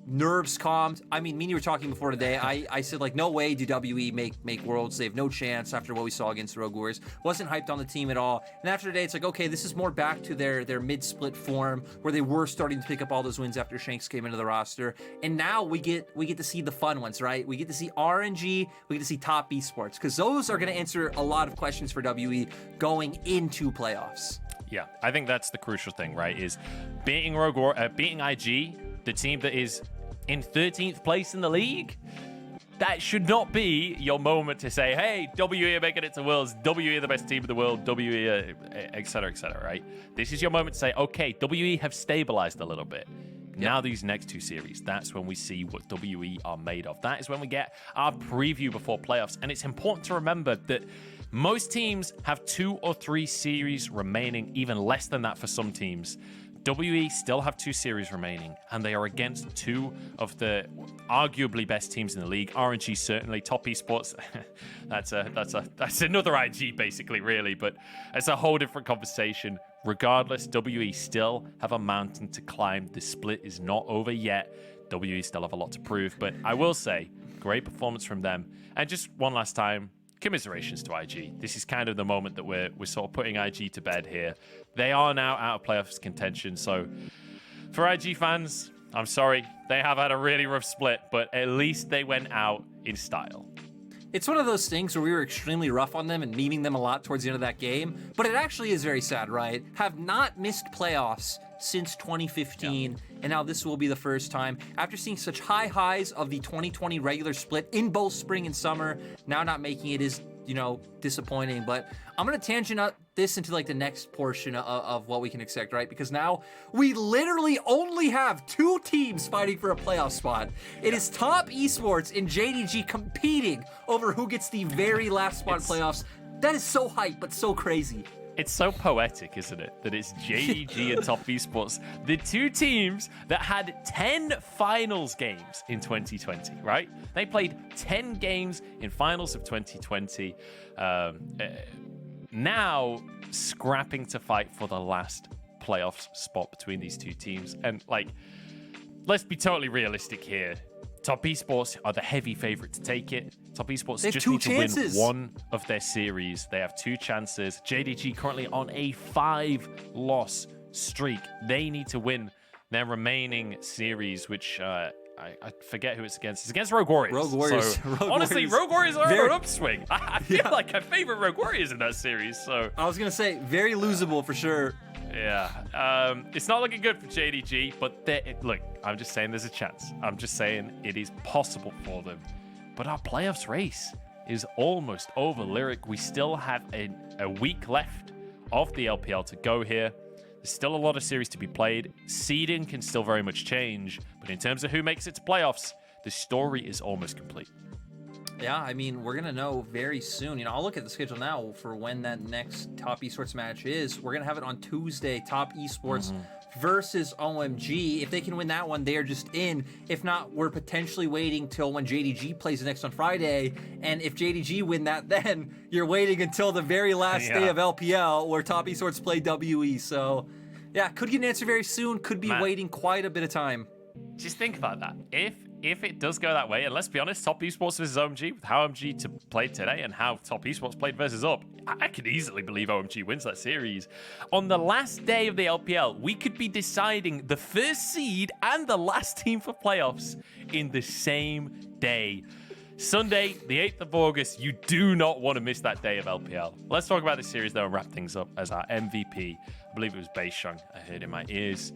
nerves calmed. I mean, me and you were talking before today. I said, like, no way do WE make Worlds. They have no chance after what we saw against the Rogue Warriors. Wasn't hyped on the team at all. And after today, it's like, okay, this is more back to their mid-split form where they were starting to pick up all those wins after Shanks came into the roster. And now we get to see the fun ones, right? We get to see RNG, we get to see top esports, because those are going to answer a lot of questions for WE going into playoffs.
Yeah, I think that's the crucial thing, right? Is beating IG, the team that is in 13th place in the league. That should not be your moment to say, hey, WE are making it to Worlds, WE are the best team in the world, WE are, et cetera, right? This is your moment to say, okay, WE have stabilized a little bit. Yep. Now these next two series, that's when we see what WE are made of. That is when we get our preview before playoffs. And it's important to remember that most teams have 2 or 3 series remaining, even less than that for some teams. WE still have 2 series remaining, and they are against 2 of the arguably best teams in the league. RNG certainly, top esports. that's another IG basically, really, but it's a whole different conversation. Regardless, WE still have a mountain to climb. The split is not over yet. WE still have a lot to prove, but I will say, great performance from them. And just one last time, commiserations to IG. This is kind of the moment that we're sort of putting IG to bed here. They are now out of playoffs contention, so for IG fans, I'm sorry. They have had a really rough split, but at least they went out in style.
It's one of those things where we were extremely rough on them and memeing them a lot towards the end of that game, but it actually is very sad, right? Have not missed playoffs since 2015, and now this will be the first time. After seeing such high highs of the 2020 regular split in both spring and summer, now not making it is, you know, disappointing. But I'm going to tangent up this into like the next portion of what we can expect, right? Because now we literally only have 2 teams fighting for a playoff spot. It is Top Esports and JDG competing over who gets the very last spot in playoffs. That is so hype, but so crazy.
It's so poetic, isn't it? That it's JDG and Top Esports, the 2 teams that had 10 finals games in 2020, right? They played 10 games in finals of 2020. Now scrapping to fight for the last playoff spot between these 2 teams. And like, let's be totally realistic here. Top Esports are the heavy favorite to take it. Top Esports just need to win one of their series. They have 2 chances. JDG currently on a 5-loss streak. They need to win their remaining series, which I forget who it's against. It's against Rogue Warriors.
Rogue Warriors.
So, honestly, Rogue Warriors are on an upswing. I feel like I favor Rogue Warriors in that series. So
I was going to say, very losable for sure.
Yeah, it's not looking good for JDG, but look, I'm just saying there's a chance. I'm just saying it is possible for them. But our playoffs race is almost over, Lyric. We still have a week left of the LPL to go here. There's still a lot of series to be played. Seeding can still very much change, but in terms of who makes it to playoffs, the story is almost complete.
Yeah, I mean, we're going to know very soon. You know, I'll look at the schedule now for when that next Top Esports match is. We're going to have it on Tuesday, Top Esports versus OMG. If they can win that one, they are just in. If not, we're potentially waiting till when JDG plays next on Friday. And if JDG win that, then you're waiting until the very last day of LPL where Top Esports play WE. So, yeah, could get an answer very soon. Could be waiting quite a bit of time.
Just think about that. If it does go that way, and let's be honest, Top Esports versus OMG, with how OMG played today and how Top Esports played versus UP, I could easily believe OMG wins that series. On the last day of the LPL, we could be deciding the first seed and the last team for playoffs in the same day. Sunday, the 8th of August, you do not want to miss that day of LPL. Let's talk about this series, though, and wrap things up as our MVP. I believe it was Beishang, I heard in my ears.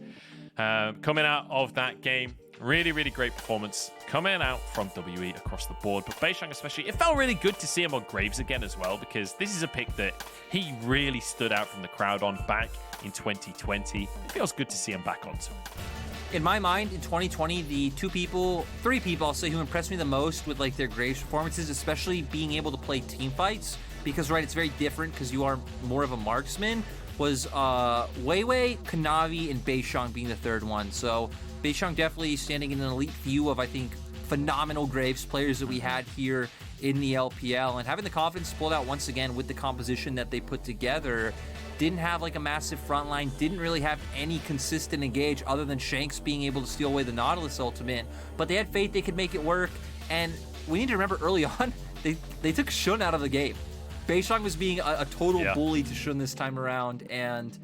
Coming out of that game, really, really great performance coming out from WE across the board. But Beishang especially, it felt really good to see him on Graves again as well, because this is a pick that he really stood out from the crowd on back in 2020. It feels good to see him back on to him.
In my mind, in 2020, the three people I'll say who impressed me the most with like their Graves performances, especially being able to play team fights, because right, it's very different because you are more of a marksman, was Weiwei, Kanavi, and Beishang being the third one. So Beishang definitely standing in an elite view of, I think, phenomenal Graves players that we had here in the LPL, and having the confidence to pull it out once again with the composition that they put together. Didn't have like a massive front line, didn't really have any consistent engage other than Shanks being able to steal away the Nautilus ultimate, but they had faith they could make it work. And we need to remember early on, they took Shun out of the game. Beishang was being a total bully to Shun this time around, and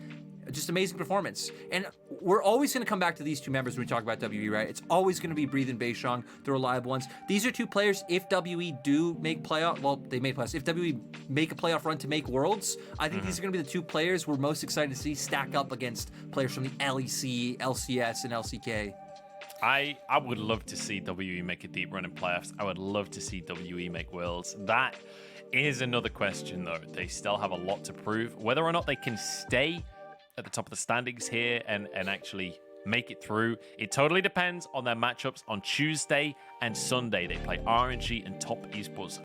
just amazing performance. And we're always going to come back to these two members when we talk about WE, right? It's always going to be Breathe and Beishang, the reliable ones. These are two players, if WE do make playoff, well, they made playoffs. If WE make a playoff run to make Worlds, I think these are going to be the two players we're most excited to see stack up against players from the LEC, LCS, and LCK.
I would love to see WE make a deep run in playoffs. I would love to see WE make Worlds. That is another question, though. They still have a lot to prove. Whether or not they can stay at the top of the standings here and actually make it through, it totally depends on their matchups on Tuesday and Sunday. They play RNG and Top Esports